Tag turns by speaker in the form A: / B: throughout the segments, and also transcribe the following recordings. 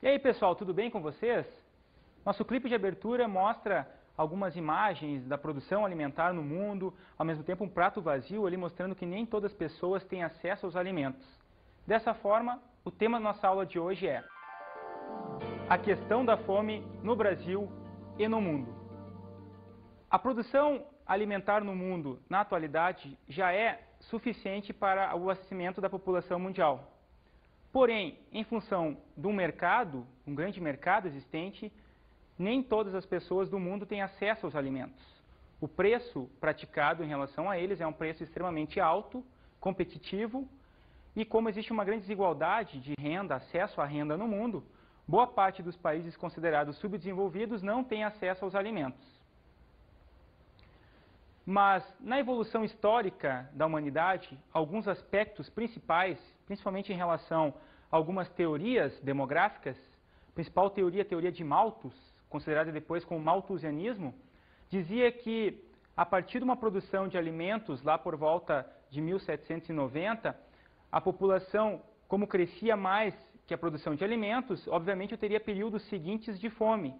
A: E aí pessoal, tudo bem com vocês? Nosso clipe de abertura mostra algumas imagens da produção alimentar no mundo, ao mesmo tempo um prato vazio ali mostrando que nem todas as pessoas têm acesso aos alimentos. Dessa forma, o tema da nossa aula de hoje é a questão da fome no Brasil e no mundo. A produção alimentar no mundo, na atualidade, já é suficiente para o abastecimento da população mundial. Porém, em função de um grande mercado existente, nem todas as pessoas do mundo têm acesso aos alimentos. O preço praticado em relação a eles é um preço extremamente alto, competitivo, e como existe uma grande desigualdade de renda, acesso à renda no mundo, boa parte dos países considerados subdesenvolvidos não tem acesso aos alimentos. Mas, na evolução histórica da humanidade, alguns aspectos principais, principalmente em relação a algumas teorias demográficas, a principal teoria, a teoria de Malthus, considerada depois como malthusianismo, dizia que, a partir de uma produção de alimentos, lá por volta de 1790, a população, como crescia mais que a produção de alimentos, obviamente eu teria períodos seguintes de fome,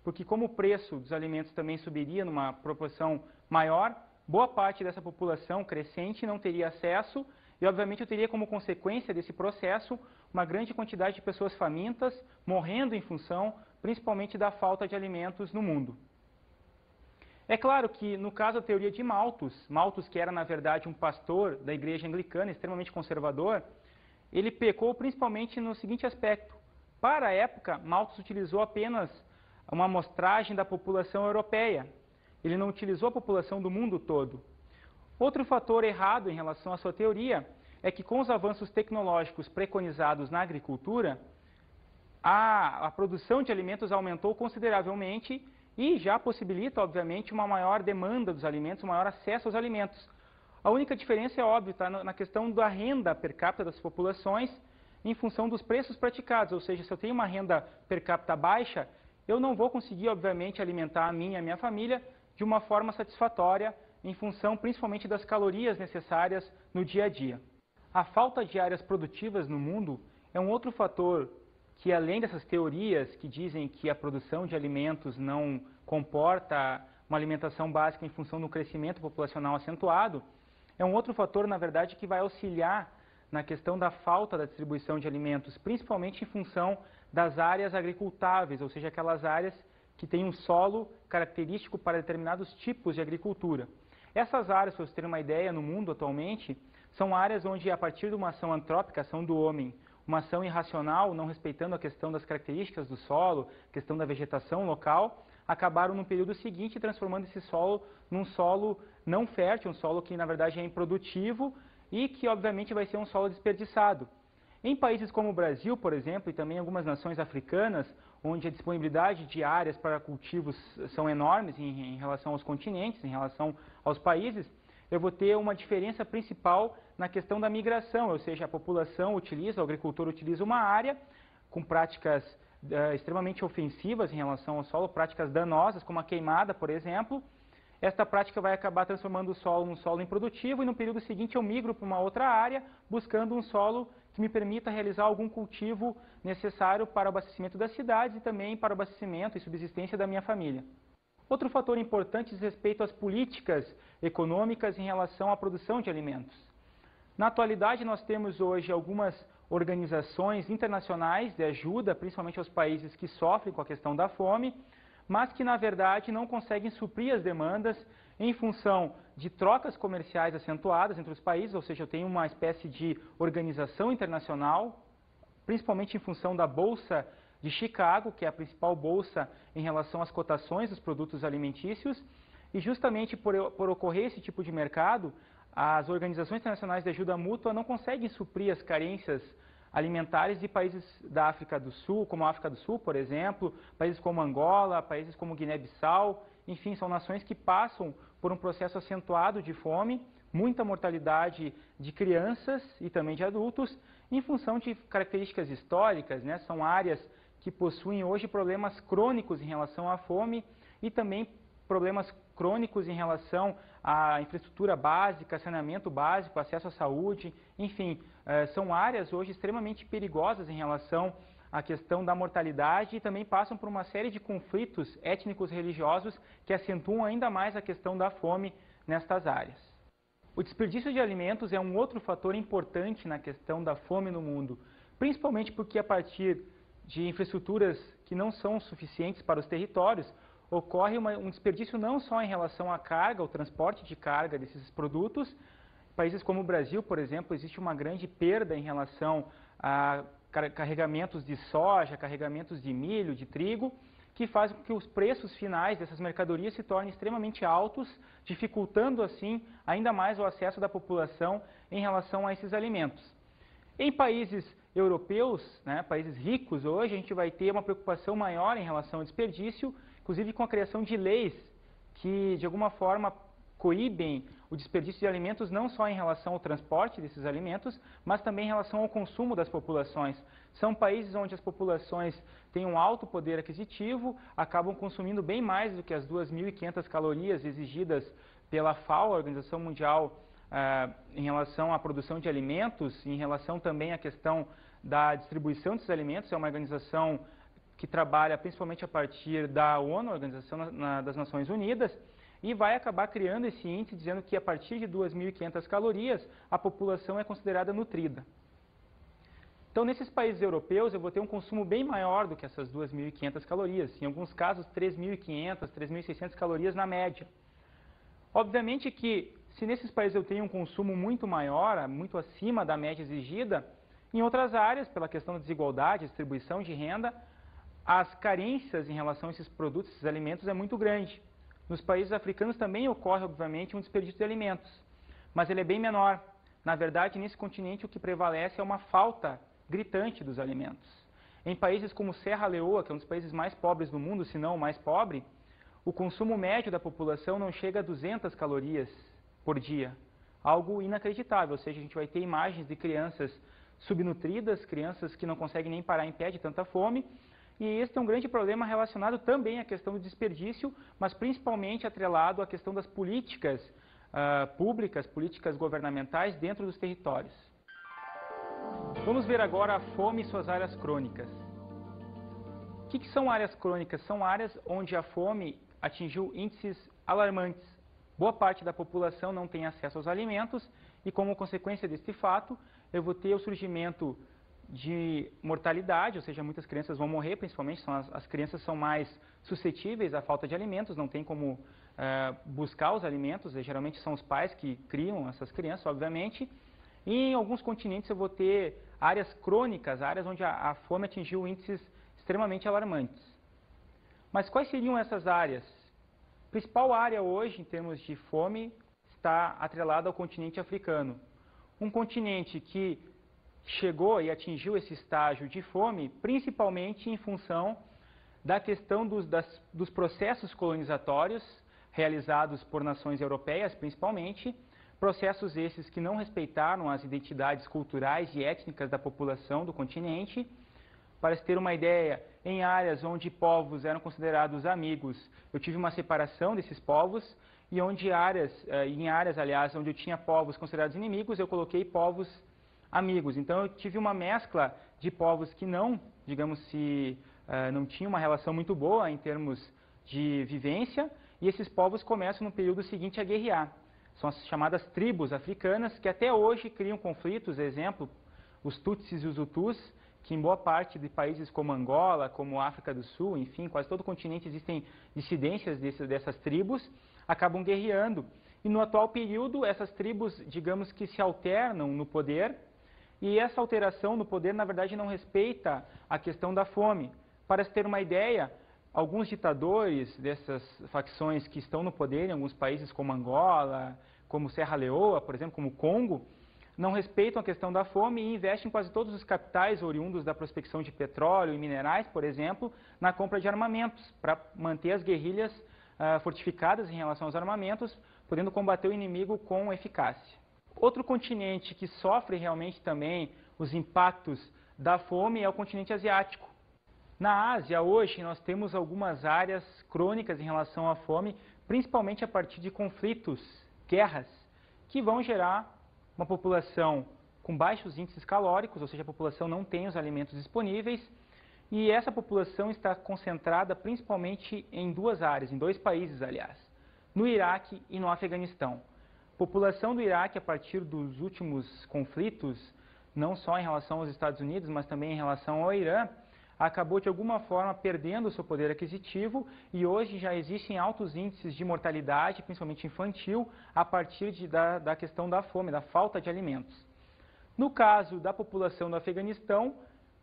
A: porque como o preço dos alimentos também subiria numa proporção maior, boa parte dessa população crescente não teria acesso e, obviamente, eu teria como consequência desse processo uma grande quantidade de pessoas famintas morrendo em função, principalmente, da falta de alimentos no mundo. É claro que, no caso da teoria de Malthus, que era, na verdade, um pastor da igreja anglicana, extremamente conservador, ele pecou principalmente no seguinte aspecto. Para a época, Malthus utilizou apenas uma amostragem da população europeia. Ele não utilizou a população do mundo todo. Outro fator errado em relação à sua teoria é que, com os avanços tecnológicos preconizados na agricultura, a produção de alimentos aumentou consideravelmente e já possibilita, obviamente, uma maior demanda dos alimentos, um maior acesso aos alimentos. A única diferença é óbvia, está na questão da renda per capita das populações em função dos preços praticados, ou seja, se eu tenho uma renda per capita baixa, eu não vou conseguir, obviamente, alimentar a mim e a minha família de uma forma satisfatória, em função principalmente das calorias necessárias no dia a dia. A falta de áreas produtivas no mundo é um outro fator que, além dessas teorias que dizem que a produção de alimentos não comporta uma alimentação básica em função do crescimento populacional acentuado, é um outro fator, na verdade, que vai auxiliar na questão da falta da distribuição de alimentos, principalmente em função das áreas agricultáveis, ou seja, aquelas áreas que têm um solo característico para determinados tipos de agricultura. Essas áreas, para vocês terem uma ideia, no mundo atualmente, são áreas onde, a partir de uma ação antrópica, ação do homem, uma ação irracional, não respeitando a questão das características do solo, questão da vegetação local, acabaram no período seguinte transformando esse solo num solo não fértil, um solo que, na verdade, é improdutivo e que, obviamente, vai ser um solo desperdiçado. Em países como o Brasil, por exemplo, e também algumas nações africanas, onde a disponibilidade de áreas para cultivos são enormes em relação aos continentes, em relação aos países, eu vou ter uma diferença principal na questão da migração, ou seja, a população utiliza, o agricultor utiliza uma área com práticas extremamente ofensivas em relação ao solo, práticas danosas, como a queimada, por exemplo. Esta prática vai acabar transformando o solo num solo improdutivo e no período seguinte eu migro para uma outra área, buscando um solo que me permita realizar algum cultivo necessário para o abastecimento das cidades e também para o abastecimento e subsistência da minha família. Outro fator importante diz respeito às políticas econômicas em relação à produção de alimentos. Na atualidade, nós temos hoje algumas organizações internacionais de ajuda, principalmente aos países que sofrem com a questão da fome, mas que, na verdade, não conseguem suprir as demandas em função de trocas comerciais acentuadas entre os países, ou seja, eu tenho uma espécie de organização internacional, principalmente em função da Bolsa de Chicago, que é a principal bolsa em relação às cotações dos produtos alimentícios, e justamente por ocorrer esse tipo de mercado, as organizações internacionais de ajuda mútua não conseguem suprir as carências alimentares de países da África do Sul, como a África do Sul, por exemplo, países como Angola, países como Guiné-Bissau, enfim, são nações que passam por um processo acentuado de fome, muita mortalidade de crianças e também de adultos, em função de características históricas, né? São áreas que possuem hoje problemas crônicos em relação à fome e também problemas crônicos em relação à infraestrutura básica, saneamento básico, acesso à saúde, enfim, são áreas hoje extremamente perigosas em relação a questão da mortalidade e também passam por uma série de conflitos étnicos religiosos que acentuam ainda mais a questão da fome nestas áreas. O desperdício de alimentos é um outro fator importante na questão da fome no mundo, principalmente porque a partir de infraestruturas que não são suficientes para os territórios, ocorre um desperdício não só em relação à carga, ao transporte de carga desses produtos. Países como o Brasil, por exemplo, existe uma grande perda em relação a carregamentos de soja, carregamentos de milho, de trigo, que fazem com que os preços finais dessas mercadorias se tornem extremamente altos, dificultando assim ainda mais o acesso da população em relação a esses alimentos. Em países europeus, países ricos, hoje a gente vai ter uma preocupação maior em relação ao desperdício, inclusive com a criação de leis que de alguma forma coíbem o desperdício de alimentos não só em relação ao transporte desses alimentos, mas também em relação ao consumo das populações. São países onde as populações têm um alto poder aquisitivo, acabam consumindo bem mais do que as 2.500 calorias exigidas pela FAO, a Organização Mundial, em relação à produção de alimentos, em relação também à questão da distribuição desses alimentos. É uma organização que trabalha principalmente a partir da ONU, a Organização das Nações Unidas, e vai acabar criando esse índice dizendo que a partir de 2.500 calorias a população é considerada nutrida. Então, nesses países europeus, eu vou ter um consumo bem maior do que essas 2.500 calorias, em alguns casos 3.500, 3.600 calorias na média. Obviamente que, se nesses países eu tenho um consumo muito maior, muito acima da média exigida, em outras áreas, pela questão da desigualdade, distribuição de renda, as carências em relação a esses produtos, esses alimentos, é muito grande. Nos países africanos também ocorre, obviamente, um desperdício de alimentos, mas ele é bem menor. Na verdade, nesse continente, o que prevalece é uma falta gritante dos alimentos. Em países como Serra Leoa, que é um dos países mais pobres do mundo, se não o mais pobre, o consumo médio da população não chega a 200 calorias por dia. Algo inacreditável, ou seja, a gente vai ter imagens de crianças subnutridas, crianças que não conseguem nem parar em pé de tanta fome. E esse é um grande problema relacionado também à questão do desperdício, mas principalmente atrelado à questão das políticas públicas, políticas governamentais dentro dos territórios. Vamos ver agora a fome e suas áreas crônicas. O que são áreas crônicas? São áreas onde a fome atingiu índices alarmantes. Boa parte da população não tem acesso aos alimentos e, como consequência deste fato, eu vou ter o surgimento de mortalidade, ou seja, muitas crianças vão morrer, principalmente as crianças são mais suscetíveis à falta de alimentos, não tem como buscar os alimentos, geralmente são os pais que criam essas crianças, obviamente. E em alguns continentes eu vou ter áreas crônicas, áreas onde a fome atingiu índices extremamente alarmantes. Mas quais seriam essas áreas? A principal área hoje, em termos de fome, está atrelada ao continente africano. Um continente que chegou e atingiu esse estágio de fome, principalmente em função da questão dos processos colonizatórios realizados por nações europeias, principalmente, processos esses que não respeitaram as identidades culturais e étnicas da população do continente. Para se ter uma ideia, em áreas onde povos eram considerados amigos, eu tive uma separação desses povos, e em áreas, aliás, onde eu tinha povos considerados inimigos, eu coloquei povos amigos. Então eu tive uma mescla de povos que não, digamos não tinham uma relação muito boa em termos de vivência, e esses povos começam no período seguinte a guerrear. São as chamadas tribos africanas, que até hoje criam conflitos, exemplo, os Tutsis e os Hutus, que em boa parte de países como Angola, como África do Sul, enfim, quase todo o continente existem dissidências dessas tribos, acabam guerreando. E no atual período, essas tribos, digamos que se alternam no poder, e essa alteração no poder, na verdade, não respeita a questão da fome. Para se ter uma ideia, alguns ditadores dessas facções que estão no poder em alguns países como Angola, como Serra Leoa, por exemplo, como Congo, não respeitam a questão da fome e investem quase todos os capitais oriundos da prospecção de petróleo e minerais, por exemplo, na compra de armamentos, para manter as guerrilhas fortificadas em relação aos armamentos, podendo combater o inimigo com eficácia. Outro continente que sofre realmente também os impactos da fome é o continente asiático. Na Ásia, hoje, nós temos algumas áreas crônicas em relação à fome, principalmente a partir de conflitos, guerras, que vão gerar uma população com baixos índices calóricos, ou seja, a população não tem os alimentos disponíveis, E essa população está concentrada principalmente em duas áreas, em dois países, aliás, no Iraque e no Afeganistão. A população do Iraque, a partir dos últimos conflitos, não só em relação aos Estados Unidos, mas também em relação ao Irã, acabou de alguma forma perdendo o seu poder aquisitivo e hoje já existem altos índices de mortalidade, principalmente infantil, a partir da questão da fome, da falta de alimentos. No caso da população do Afeganistão,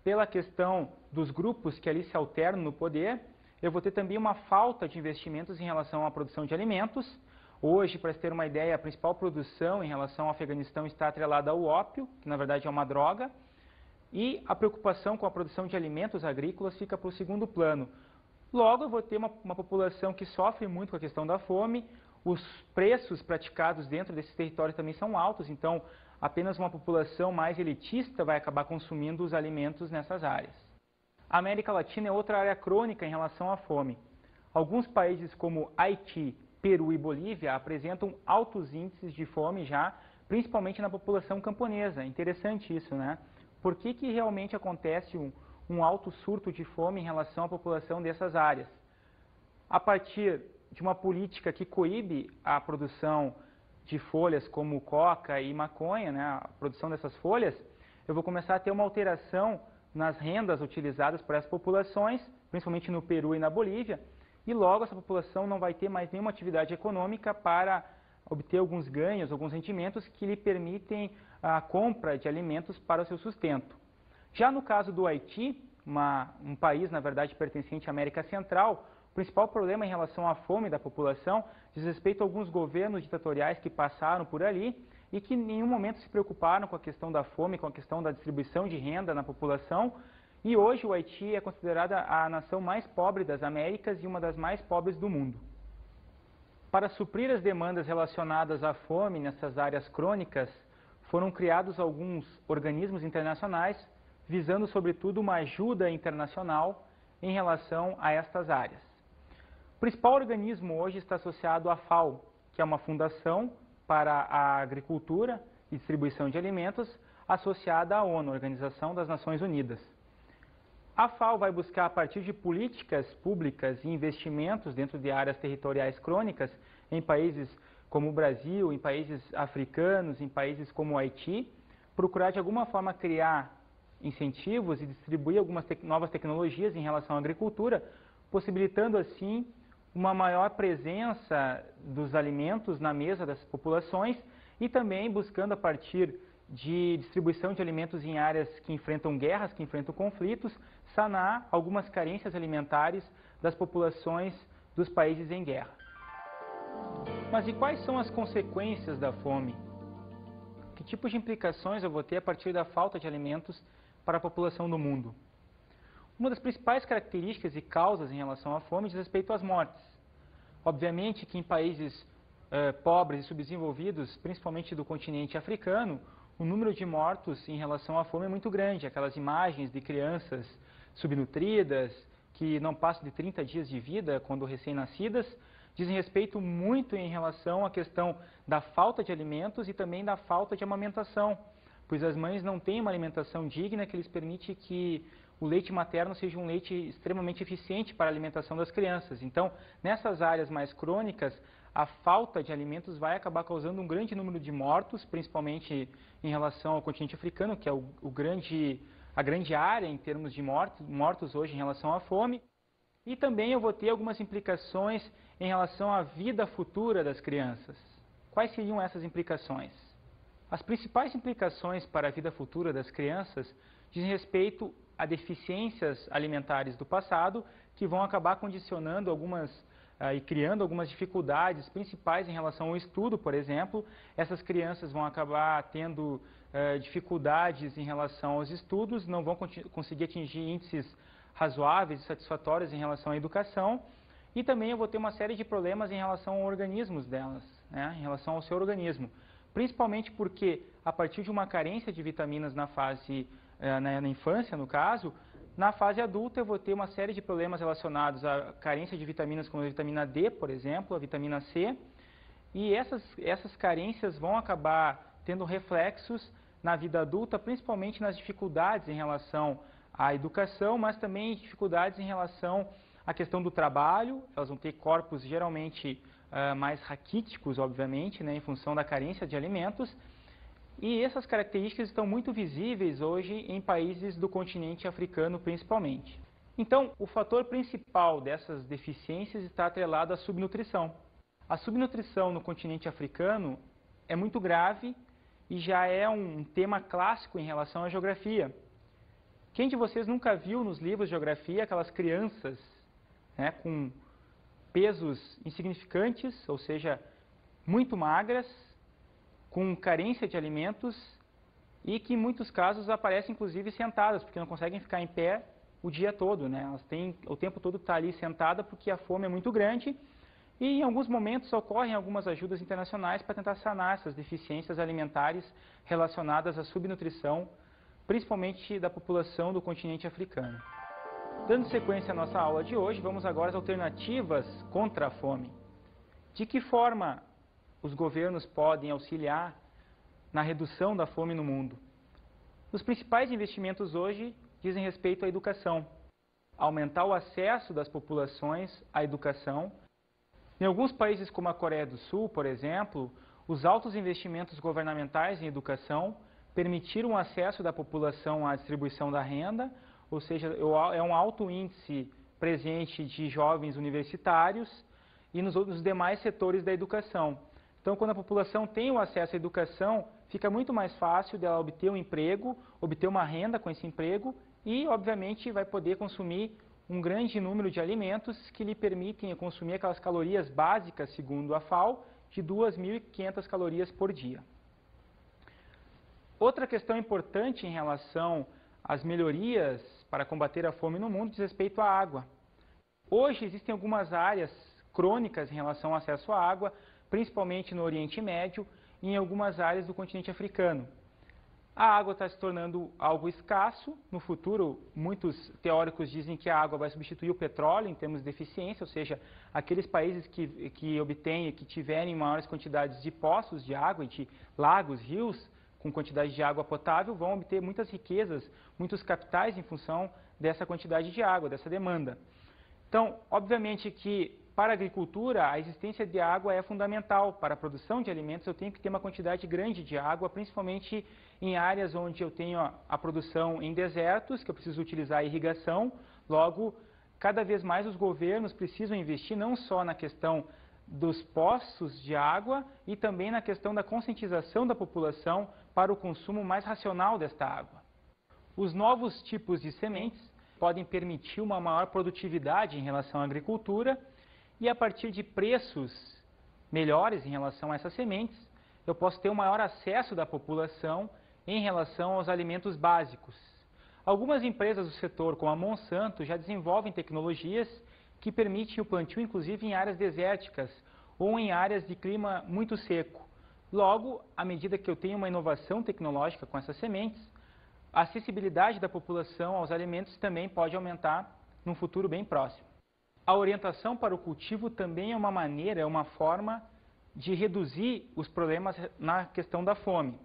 A: pela questão dos grupos que ali se alternam no poder, eu vou ter também uma falta de investimentos em relação à produção de alimentos. Hoje, para se ter uma ideia, a principal produção em relação ao Afeganistão está atrelada ao ópio, que na verdade é uma droga, e a preocupação com a produção de alimentos agrícolas fica para o segundo plano. Logo, eu vou ter uma população que sofre muito com a questão da fome, os preços praticados dentro desses territórios também são altos, então apenas uma população mais elitista vai acabar consumindo os alimentos nessas áreas. A América Latina é outra área crônica em relação à fome. Alguns países como Haiti, Peru e Bolívia apresentam altos índices de fome já, principalmente na população camponesa. É interessante isso, né? Por que realmente acontece um alto surto de fome em relação à população dessas áreas? A partir de uma política que coíbe a produção de folhas como coca e maconha, né, a produção dessas folhas, eu vou começar a ter uma alteração nas rendas utilizadas por essas populações, principalmente no Peru e na Bolívia, e logo essa população não vai ter mais nenhuma atividade econômica para obter alguns ganhos, alguns rendimentos que lhe permitem a compra de alimentos para o seu sustento. Já no caso do Haiti, um país, na verdade, pertencente à América Central, o principal problema em relação à fome da população diz respeito a alguns governos ditatoriais que passaram por ali e que em nenhum momento se preocuparam com a questão da fome, com a questão da distribuição de renda na população. E hoje o Haiti é considerada a nação mais pobre das Américas e uma das mais pobres do mundo. Para suprir as demandas relacionadas à fome nessas áreas crônicas, foram criados alguns organismos internacionais, visando sobretudo uma ajuda internacional em relação a estas áreas. O principal organismo hoje está associado à FAO, que é uma fundação para a agricultura e distribuição de alimentos, associada à ONU, Organização das Nações Unidas. A FAO vai buscar, a partir de políticas públicas e investimentos dentro de áreas territoriais crônicas, em países como o Brasil, em países africanos, em países como o Haiti, procurar de alguma forma criar incentivos e distribuir algumas novas tecnologias em relação à agricultura, possibilitando assim uma maior presença dos alimentos na mesa das populações e também buscando, a partir de distribuição de alimentos em áreas que enfrentam guerras, que enfrentam conflitos, sanar algumas carências alimentares das populações dos países em guerra. Mas e quais são as consequências da fome? Que tipo de implicações eu vou ter a partir da falta de alimentos para a população do mundo? Uma das principais características e causas em relação à fome diz respeito às mortes. Obviamente que em países pobres e subdesenvolvidos, principalmente do continente africano, o número de mortos em relação à fome é muito grande. Aquelas imagens de crianças subnutridas, que não passam de 30 dias de vida quando recém-nascidas, dizem respeito muito em relação à questão da falta de alimentos e também da falta de amamentação, pois as mães não têm uma alimentação digna que lhes permite que o leite materno seja um leite extremamente eficiente para a alimentação das crianças. Então, nessas áreas mais crônicas, a falta de alimentos vai acabar causando um grande número de mortos, principalmente em relação ao continente africano, que é a grande área em termos de mortos hoje em relação à fome. E também eu vou ter algumas implicações em relação à vida futura das crianças. Quais seriam essas implicações? As principais implicações para a vida futura das crianças dizem respeito a deficiências alimentares do passado que vão acabar condicionando e criando algumas dificuldades principais em relação ao estudo, por exemplo. Essas crianças vão acabar tendo dificuldades em relação aos estudos, não vão conseguir atingir índices razoáveis e satisfatórios em relação à educação, e também eu vou ter uma série de problemas em relação aos organismos delas, né, em relação ao seu organismo, principalmente porque a partir de uma carência de vitaminas na infância, no caso, na fase adulta eu vou ter uma série de problemas relacionados à carência de vitaminas como a vitamina D, por exemplo, a vitamina C, e essas carências vão acabar tendo reflexos na vida adulta, principalmente nas dificuldades em relação à educação, mas também dificuldades em relação à questão do trabalho. Elas vão ter corpos geralmente mais raquíticos, obviamente, né, em função da carência de alimentos. E essas características estão muito visíveis hoje em países do continente africano, principalmente. Então, o fator principal dessas deficiências está atrelado à subnutrição. A subnutrição no continente africano é muito grave e já é um tema clássico em relação à geografia. Quem de vocês nunca viu nos livros de geografia aquelas crianças, né, com pesos insignificantes, ou seja, muito magras, com carência de alimentos e que em muitos casos aparecem inclusive sentadas, porque não conseguem ficar em pé o dia todo, né? Elas têm o tempo todo estar ali sentada porque a fome é muito grande e em alguns momentos ocorrem algumas ajudas internacionais para tentar sanar essas deficiências alimentares relacionadas à subnutrição, principalmente da população do continente africano. Dando sequência à nossa aula de hoje, vamos agora às alternativas contra a fome. De que forma os governos podem auxiliar na redução da fome no mundo? Os principais investimentos hoje dizem respeito à educação, aumentar o acesso das populações à educação. Em alguns países como a Coreia do Sul, por exemplo, os altos investimentos governamentais em educação permitiram o acesso da população à distribuição da renda, ou seja, é um alto índice presente de jovens universitários e nos demais setores da educação. Então, quando a população tem o acesso à educação, fica muito mais fácil dela obter um emprego, obter uma renda com esse emprego e, obviamente, vai poder consumir um grande número de alimentos que lhe permitem consumir aquelas calorias básicas, segundo a FAO, de 2.500 calorias por dia. Outra questão importante em relação às melhorias para combater a fome no mundo diz respeito à água. Hoje existem algumas áreas crônicas em relação ao acesso à água, principalmente no Oriente Médio e em algumas áreas do continente africano. A água está se tornando algo escasso. No futuro, muitos teóricos dizem que a água vai substituir o petróleo em termos de eficiência, ou seja, aqueles países que obtêm, que tiverem maiores quantidades de poços de água e de lagos, rios, com quantidade de água potável, vão obter muitas riquezas, muitos capitais em função dessa quantidade de água, dessa demanda. Então, obviamente que para a agricultura, a existência de água é fundamental. Para a produção de alimentos, eu tenho que ter uma quantidade grande de água, principalmente em áreas onde eu tenho a produção em desertos, que eu preciso utilizar a irrigação. Logo, cada vez mais os governos precisam investir não só na questão dos poços de água e também na questão da conscientização da população para o consumo mais racional desta água. Os novos tipos de sementes podem permitir uma maior produtividade em relação à agricultura e a partir de preços melhores em relação a essas sementes, eu posso ter um maior acesso da população em relação aos alimentos básicos. Algumas empresas do setor, como a Monsanto, já desenvolvem tecnologias que permitem o plantio, inclusive em áreas desérticas ou em áreas de clima muito seco. Logo, à medida que eu tenho uma inovação tecnológica com essas sementes, a acessibilidade da população aos alimentos também pode aumentar num futuro bem próximo. A orientação para o cultivo também é uma maneira, é uma forma de reduzir os problemas na questão da fome,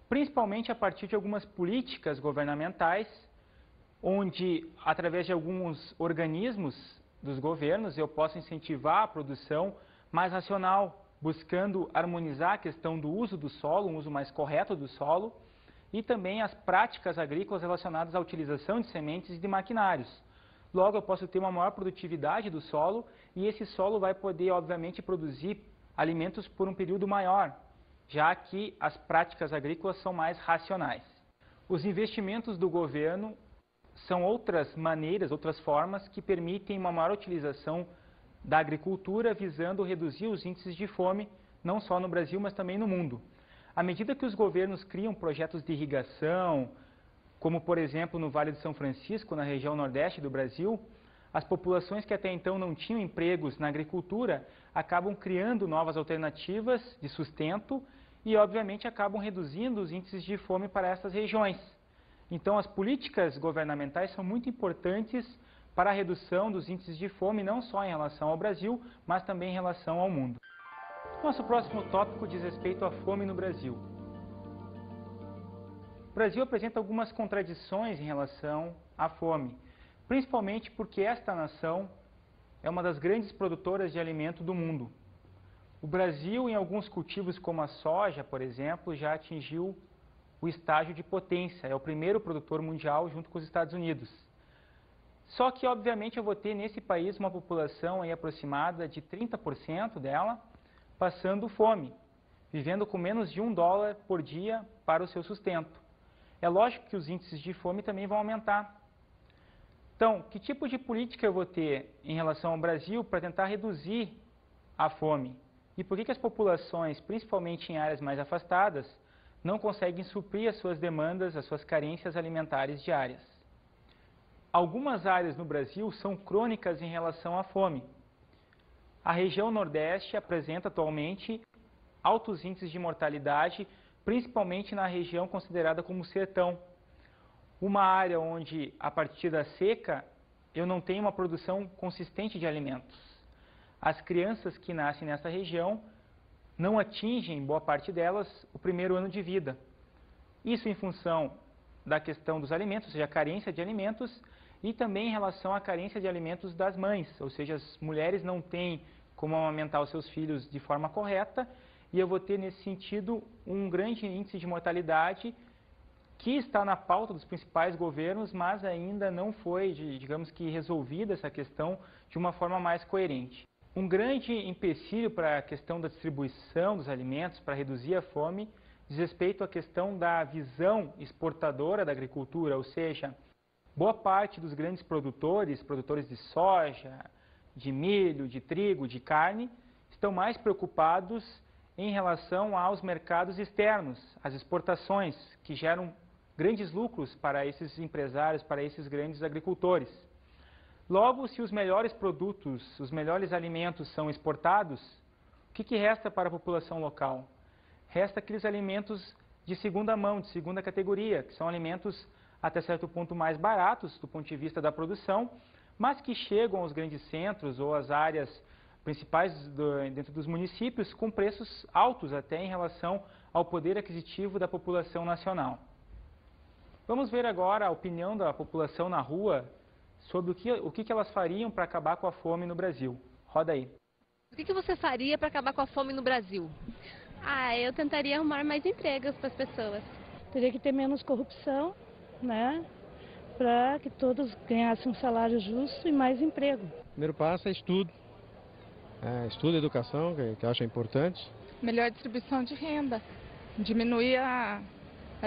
A: principalmente a partir de algumas políticas governamentais, onde, através de alguns organismos dos governos, eu posso incentivar a produção mais racional, buscando harmonizar a questão do uso do solo, um uso mais correto do solo, e também as práticas agrícolas relacionadas à utilização de sementes e de maquinários. Logo, eu posso ter uma maior produtividade do solo e esse solo vai poder, obviamente, produzir alimentos por um período maior, já que as práticas agrícolas são mais racionais. Os investimentos do governo são outras maneiras, outras formas que permitem uma maior utilização da agricultura, visando reduzir os índices de fome, não só no Brasil, mas também no mundo. À medida que os governos criam projetos de irrigação, como por exemplo no Vale do São Francisco, na região nordeste do Brasil, as populações que até então não tinham empregos na agricultura acabam criando novas alternativas de sustento e, obviamente, acabam reduzindo os índices de fome para essas regiões. Então, as políticas governamentais são muito importantes para a redução dos índices de fome, não só em relação ao Brasil, mas também em relação ao mundo. Nosso próximo tópico diz respeito à fome no Brasil. Brasil apresenta algumas contradições em relação à fome, principalmente porque esta nação é uma das grandes produtoras de alimento do mundo. O Brasil, em alguns cultivos como a soja, por exemplo, já atingiu o estágio de potência, é o primeiro produtor mundial junto com os Estados Unidos. Só que, obviamente, eu vou ter nesse país uma população aí aproximada de 30% dela passando fome, vivendo com menos de $1 por dia para o seu sustento. É lógico que os índices de fome também vão aumentar. Então, que tipo de política eu vou ter em relação ao Brasil para tentar reduzir a fome? E por que as populações, principalmente em áreas mais afastadas, não conseguem suprir as suas demandas, as suas carências alimentares diárias? Algumas áreas no Brasil são crônicas em relação à fome. A região Nordeste apresenta atualmente altos índices de mortalidade, principalmente na região considerada como sertão. Uma área onde, a partir da seca, eu não tenho uma produção consistente de alimentos. As crianças que nascem nessa região não atingem, boa parte delas, o primeiro ano de vida. Isso em função da questão dos alimentos, ou seja, a carência de alimentos, e também em relação à carência de alimentos das mães, ou seja, as mulheres não têm como amamentar os seus filhos de forma correta, e eu vou ter, nesse sentido, um grande índice de mortalidade que está na pauta dos principais governos, mas ainda não foi, digamos que, resolvida essa questão de uma forma mais coerente. Um grande empecilho para a questão da distribuição dos alimentos, para reduzir a fome, diz respeito à questão da visão exportadora da agricultura, ou seja, boa parte dos grandes produtores de soja, de milho, de trigo, de carne, estão mais preocupados em relação aos mercados externos, às exportações, que geram grandes lucros para esses empresários, para esses grandes agricultores. Logo, se os melhores produtos, os melhores alimentos são exportados, o que resta para a população local? Resta aqueles alimentos de segunda mão, de segunda categoria, que são alimentos até certo ponto mais baratos do ponto de vista da produção, mas que chegam aos grandes centros ou às áreas principais dentro dos municípios com preços altos até em relação ao poder aquisitivo da população nacional. Vamos ver agora a opinião da população na rua sobre o que elas fariam para acabar com a fome no Brasil. Roda aí.
B: O que você faria para acabar com a fome no Brasil?
C: Eu tentaria arrumar mais empregos para as pessoas.
D: Teria que ter menos corrupção, né? Para que todos ganhassem um salário justo e mais emprego.
E: O primeiro passo é estudo. Estudo e educação, que eu acho importante.
F: Melhor distribuição de renda, diminuir a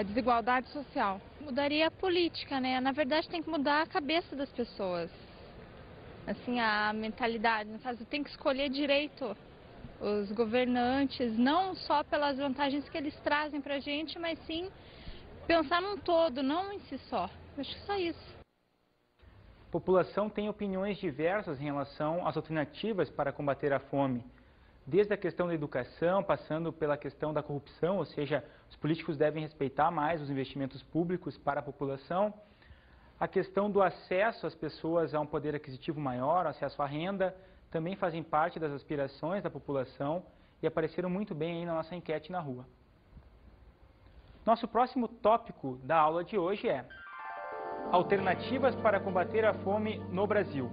F: desigualdade social.
C: Mudaria a política, né? Na verdade, tem que mudar a cabeça das pessoas. Assim, a mentalidade. No caso, tem que escolher direito os governantes, não só pelas vantagens que eles trazem para a gente, mas sim pensar num todo, não em si só. Acho que só isso.
A: A população tem opiniões diversas em relação às alternativas para combater a fome. Desde a questão da educação, passando pela questão da corrupção, ou seja, os políticos devem respeitar mais os investimentos públicos para a população. A questão do acesso às pessoas a um poder aquisitivo maior, acesso à renda, também fazem parte das aspirações da população e apareceram muito bem aí na nossa enquete na rua. Nosso próximo tópico da aula de hoje é alternativas para combater a fome no Brasil.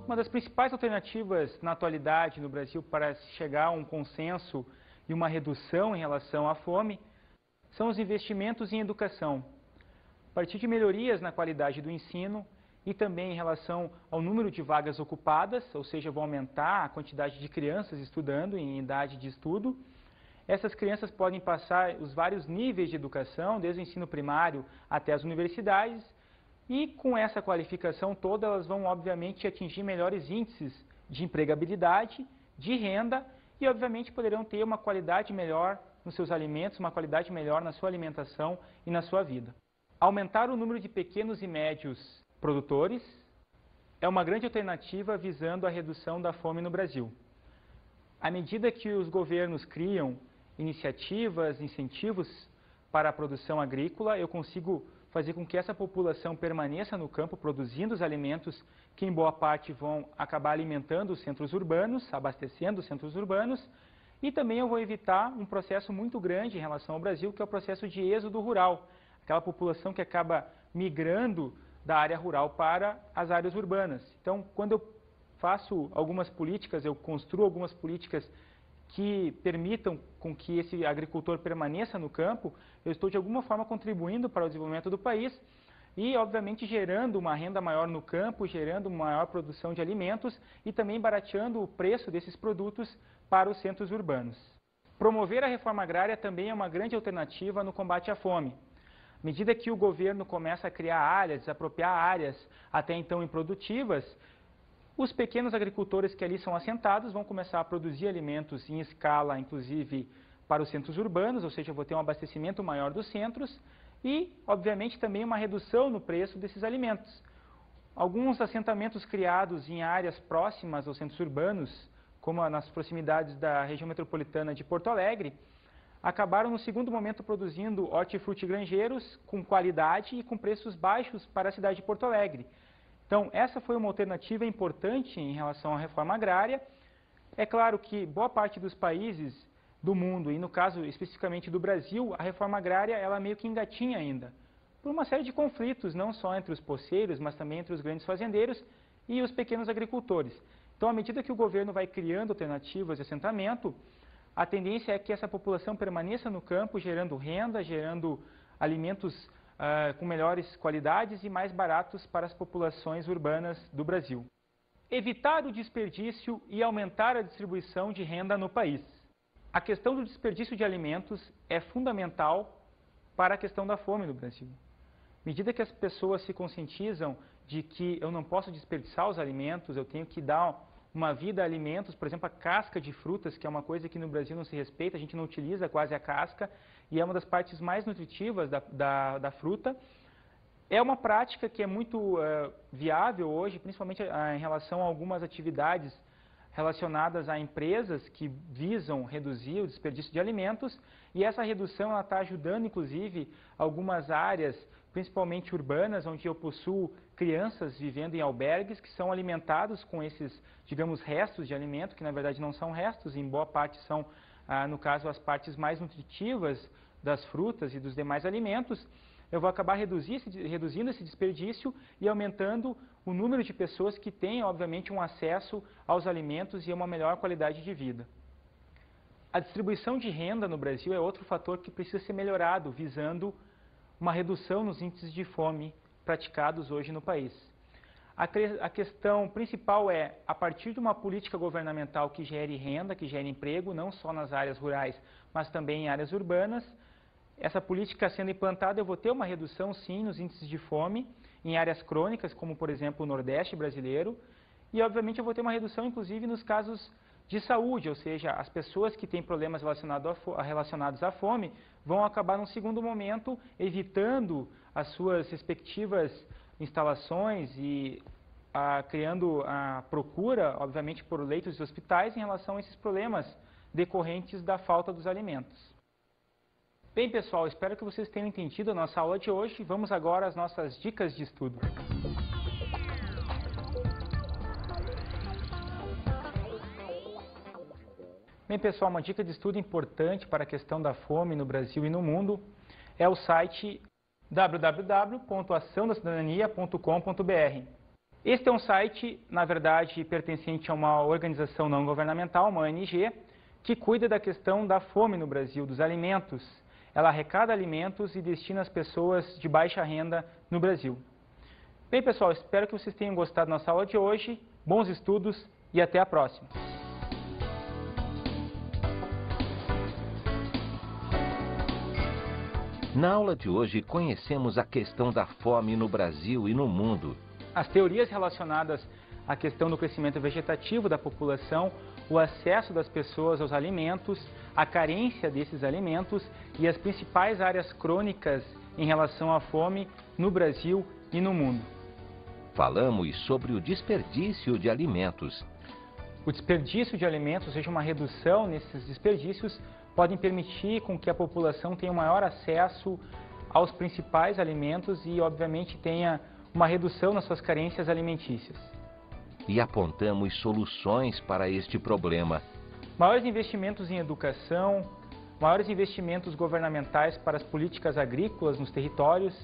A: Uma das principais alternativas na atualidade no Brasil para chegar a um consenso e uma redução em relação à fome são os investimentos em educação. A partir de melhorias na qualidade do ensino e também em relação ao número de vagas ocupadas, ou seja, vão aumentar a quantidade de crianças estudando em idade de estudo. Essas crianças podem passar os vários níveis de educação, desde o ensino primário até as universidades, e com essa qualificação toda elas vão, obviamente, atingir melhores índices de empregabilidade, de renda e, obviamente, poderão ter uma qualidade melhor nos seus alimentos, uma qualidade melhor na sua alimentação e na sua vida. Aumentar o número de pequenos e médios produtores é uma grande alternativa visando a redução da fome no Brasil. À medida que os governos criam iniciativas, incentivos para a produção agrícola, eu consigo fazer com que essa população permaneça no campo produzindo os alimentos que em boa parte vão acabar alimentando os centros urbanos, abastecendo os centros urbanos, E também eu vou evitar um processo muito grande em relação ao Brasil, que é o processo de êxodo rural. Aquela população que acaba migrando da área rural para as áreas urbanas. Então, quando eu faço algumas políticas, eu construo algumas políticas que permitam com que esse agricultor permaneça no campo, eu estou de alguma forma contribuindo para o desenvolvimento do país e, obviamente, gerando uma renda maior no campo, gerando uma maior produção de alimentos e também barateando o preço desses produtos para os centros urbanos. Promover a reforma agrária também é uma grande alternativa no combate à fome. À medida que o governo começa a criar áreas, desapropriar áreas até então improdutivas, os pequenos agricultores que ali são assentados vão começar a produzir alimentos em escala, inclusive, para os centros urbanos, ou seja, eu vou ter um abastecimento maior dos centros e, obviamente, também uma redução no preço desses alimentos. Alguns assentamentos criados em áreas próximas aos centros urbanos, como nas proximidades da região metropolitana de Porto Alegre, acabaram no segundo momento produzindo hortifrutigranjeiros com qualidade e com preços baixos para a cidade de Porto Alegre. Então, essa foi uma alternativa importante em relação à reforma agrária. É claro que boa parte dos países do mundo, e no caso especificamente do Brasil, a reforma agrária ela meio que engatinha ainda, por uma série de conflitos, não só entre os poceiros, mas também entre os grandes fazendeiros e os pequenos agricultores. Então, à medida que o governo vai criando alternativas de assentamento, a tendência é que essa população permaneça no campo, gerando renda, gerando alimentos com melhores qualidades e mais baratos para as populações urbanas do Brasil. Evitar o desperdício e aumentar a distribuição de renda no país. A questão do desperdício de alimentos é fundamental para a questão da fome no Brasil. À medida que as pessoas se conscientizam de que eu não posso desperdiçar os alimentos, eu tenho que dar uma vida a alimentos, por exemplo, a casca de frutas, que é uma coisa que no Brasil não se respeita, a gente não utiliza quase a casca, e é uma das partes mais nutritivas da fruta. É uma prática que é muito viável hoje, principalmente em relação a algumas atividades relacionadas a empresas que visam reduzir o desperdício de alimentos, e essa redução está ajudando, inclusive, algumas áreas, principalmente urbanas, onde eu possuo crianças vivendo em albergues que são alimentados com esses, digamos, restos de alimento, que na verdade não são restos, em boa parte são, no caso, as partes mais nutritivas das frutas e dos demais alimentos. Eu vou acabar reduzindo esse desperdício e aumentando o número de pessoas que têm, obviamente, um acesso aos alimentos e a uma melhor qualidade de vida. A distribuição de renda no Brasil é outro fator que precisa ser melhorado, visando uma redução nos índices de fome praticados hoje no país. A questão principal é, a partir de uma política governamental que gere renda, que gere emprego, não só nas áreas rurais, mas também em áreas urbanas, essa política sendo implantada, eu vou ter uma redução, sim, nos índices de fome, em áreas crônicas, como, por exemplo, o Nordeste brasileiro, e, obviamente, eu vou ter uma redução, inclusive, nos casos de saúde, ou seja, as pessoas que têm problemas relacionados à fome vão acabar, num segundo momento, evitando as suas respectivas instalações e criando a procura, obviamente, por leitos de hospitais em relação a esses problemas decorrentes da falta dos alimentos. Bem, pessoal, espero que vocês tenham entendido a nossa aula de hoje. Vamos agora às nossas dicas de estudo. Bem, pessoal, uma dica de estudo importante para a questão da fome no Brasil e no mundo é o site www.acãodacidadania.com.br. Este é um site, na verdade, pertencente a uma organização não governamental, uma ONG, que cuida da questão da fome no Brasil, dos alimentos. Ela arrecada alimentos e destina às pessoas de baixa renda no Brasil. Bem, pessoal, espero que vocês tenham gostado da nossa aula de hoje. Bons estudos e até a próxima.
G: Na aula de hoje, conhecemos a questão da fome no Brasil e no mundo.
A: As teorias relacionadas à questão do crescimento vegetativo da população, o acesso das pessoas aos alimentos, a carência desses alimentos e as principais áreas crônicas em relação à fome no Brasil e no mundo.
G: Falamos sobre o desperdício de alimentos.
A: O desperdício de alimentos, ou seja, uma redução nesses desperdícios, podem permitir com que a população tenha um maior acesso aos principais alimentos e, obviamente, tenha uma redução nas suas carências alimentícias.
G: E apontamos soluções para este problema.
A: Maiores investimentos em educação, maiores investimentos governamentais para as políticas agrícolas nos territórios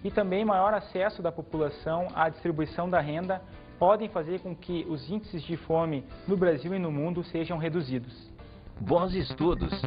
A: e também maior acesso da população à distribuição da renda podem fazer com que os índices de fome no Brasil e no mundo sejam reduzidos.
G: Bons estudos.